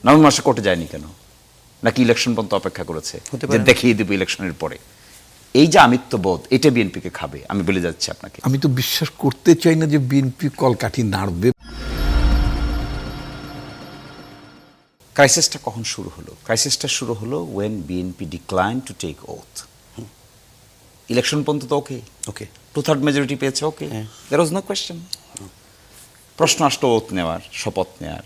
November মাসে কোর্টে যায়নি কেন? নাকি ইলেকশন পর্যন্ত অপেক্ষা করেছে যে দেখিয়ে দেবো ইলেকশনের পরে? এই যে আমিত্ববোধ, এটা বিএনপিকে খাবে, আমি বলে যাচ্ছি আপনাকে। আমি তো বিশ্বাস করতে চাই না যে বিএনপি কলকাঠি নাড়বে। ক্রাইসিসটা কখন শুরু হলো? ক্রাইসিসটা শুরু হলো when BNP decline to take oath. Election পর্যন্ত তো ওকে, 2/3 মেজরিটি পেয়েছে, ওকে, দেয়ার ওয়াজ নো কোয়েশ্চেন। প্রশ্ন আসতো ওথ নেওয়ার, শপথ নেওয়ার।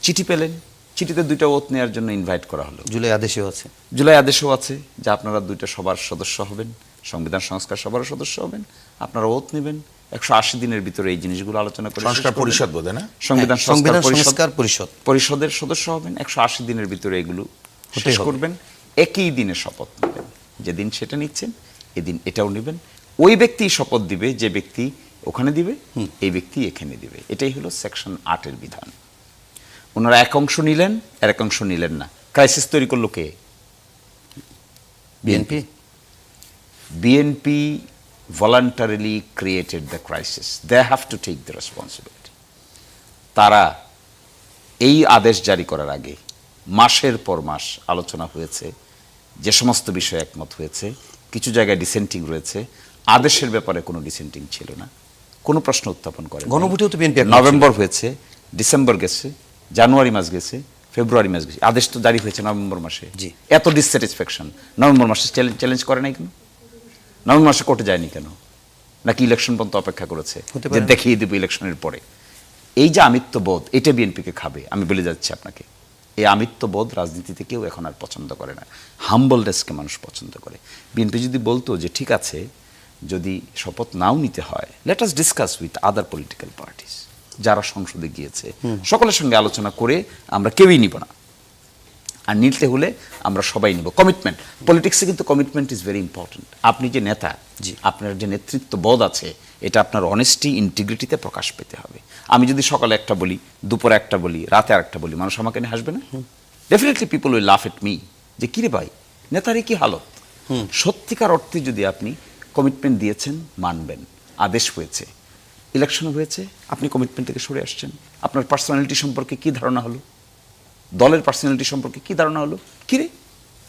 চিঠি পেলেন, চিঠিতে 2টা ওথ নেওয়ার জন্য ইনভাইট করা হলো। জুলাই আদেশেও আছে, জুলাই আদেশেও আছে যে আপনারা 2টা সবার সদস্য হবেন, সংবিধান সংস্কার সভার সদস্য হবেন, আপনারা ওথ নেবেন, 180 দিনের ভিতরে এই জিনিসগুলো আলোচনা করে সংস্কার পরিষদ বোধহয় না, সংবিধান সংস্কার পরিষদ পরিষদের সদস্য হবেন, 180 দিনের ভিতরে এগুলো শেষ করবেন, একই দিনে শপথ নেবেন। যেদিন সেটা নিচ্ছেন এদিন এটাও নেবেন। ওই ব্যক্তি শপথ দিবে যে ব্যক্তি ওখানে দিবে, এই ব্যক্তি এখানে দিবে। এটাই হলো সেকশন 8-এর বিধান। ওনারা এক অংশ নিলেন, আর এক অংশ নিলেন না। ক্রাইসিস তৈরি করলো কে? BNP. BNP voluntarily created the crisis. They have to take the responsibility. তারা এই আদেশ জারি করার আগে মাসের পর মাস আলোচনা হয়েছে, যে সমস্ত বিষয়ে একমত হয়েছে, কিছু জায়গায় ডিসেন্টিং রয়েছে, আদেশের ব্যাপারে কোনো ডিসেন্টিং ছিল না, কোনো প্রশ্ন উত্থাপন করে। গণভোটেও তো বিএনপি নভেম্বর হয়েছে, ডিসেম্বর গেছে, জানুয়ারি মাস গেছে, ফেব্রুয়ারি মাস গেছে, আদেশ তো জারি হয়েছে নভেম্বর মাসে। এত ডিসস্যাটিসফ্যাকশন নভেম্বর মাসে চ্যালেঞ্জ করে নাই কেন? নভেম্বর মাসে কোর্টে যায়নি কেন? নাকি ইলেকশন পর্যন্ত অপেক্ষা করেছে যে দেখিয়ে দেবো ইলেকশনের পরে? এই যে আমিত্ববোধ, এটা বিএনপিকে খাবে, আমি বলে যাচ্ছি আপনাকে। এই আমিত্ববোধ রাজনীতিতে কেউ এখন আর পছন্দ করে না। হাম্বলনেসকে মানুষ পছন্দ করে। বিএনপি যদি বলতো যে ঠিক আছে, যদি শপথ নাও নিতে হয়, let us discuss with other political parties, যারা সংসদে গিয়েছে, সকলের সঙ্গে আলোচনা করে আমরা কেউই নিব না, আর নিতে হলে আমরা সবাই নিব। কমিটমেন্ট, পলিটিক্সে কিন্তু কমিটমেন্ট ইজ ভেরি ইম্পর্টেন্ট। আপনি যে নেতা, আপনার যে নেতৃত্ব বোধ আছে, এটা আপনার অনেস্টি, ইন্টিগ্রিটিতে প্রকাশ পেতে হবে। আমি যদি সকালে একটা বলি, দুপুরে একটা বলি, রাতে আর একটা বলি, মানুষ আমাকে নিয়ে হাসবে না? ডেফিনেটলি পিপল উইল লাফ এট মি, যে কিরে ভাই, নেতারই কি হালত। সত্যিকার অর্থে যদি আপনি কমিটমেন্ট দিয়েছেন, মানবেন, আদেশ হয়েছে, ইলেকশন হয়েছে, আপনি কমিটমেন্ট থেকে সরে আসছেন, আপনার পার্সোনালিটি সম্পর্কে কি ধারণা হলো, দলের পার্সোনালিটি সম্পর্কে কি ধারণা হলো, কিরে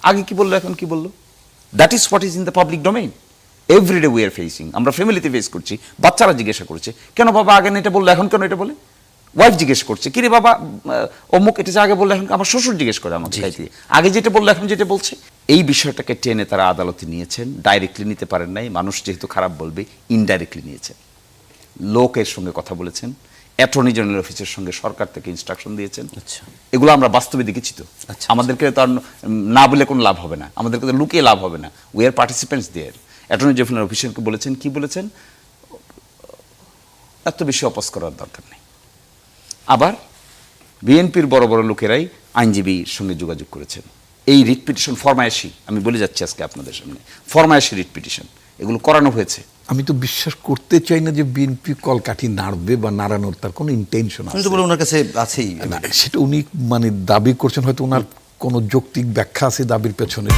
আগে কি বললো এখন কি বললো? That is what is in the public domain. Every day we are facing. আমরা ফ্যামিলিতে ফেস করছি, বাচ্চারা জিজ্ঞাসা করছে কেন বাবা আগে এটা বললো এখন কেন এটা বলে? ওয়াইফ জিজ্ঞেস করছে কিরে বাবা অমুক এটা যে আগে বললো এখন, আমার শ্বশুর জিজ্ঞেস করে আমাকে আগে যেটা বললো এখন যেটা বলছে। এই বিষয়টাকে টেনে তারা আদালতে নিয়েছেন। ডাইরেক্টলি নিতে পারেন নাই, মানুষ যেহেতু খারাপ বলবে, ইনডাইরেক্টলি নিয়েছেন। লোকের সঙ্গে কথা বলেছেন, অ্যাটর্নি জেনারেল অফিসের সঙ্গে সরকার থেকে ইনস্ট্রাকশন দিয়েছেন। এগুলো আমরা বাস্তবে দেখেছি তো। আমাদেরকে তো আর না বলে কোনো লাভ হবে না, আমাদেরকে তো লুকিয়ে লাভ হবে না। We are participants there. Attorney general অফিসারকে বলেছেন, কি বলেছেন, এত বেশি অপোজ করার দরকার নেই। আবার বিএনপির বড় বড় লোকেরাই আইনজীবীর সঙ্গে যোগাযোগ করেছেন। এই রিট পিটিশন ফরমায়েশি, আমি বলে যাচ্ছি আজকে আপনাদের সামনে, ফরমায়েশি রিট পিটিশন এগুলো করানো হয়েছে। আমি তো বিশ্বাস করতে চাই না যে বিএনপি কলকাঠি নাড়বে বা নাড়ানোর তার কোনো ইন্টেনশন আছে। বলে ওনার কাছে আছেই, সেটা উনি মানে দাবি করছেন, হয়তো ওনার কোনো যৌক্তিক ব্যাখ্যা আছে দাবির পেছনে।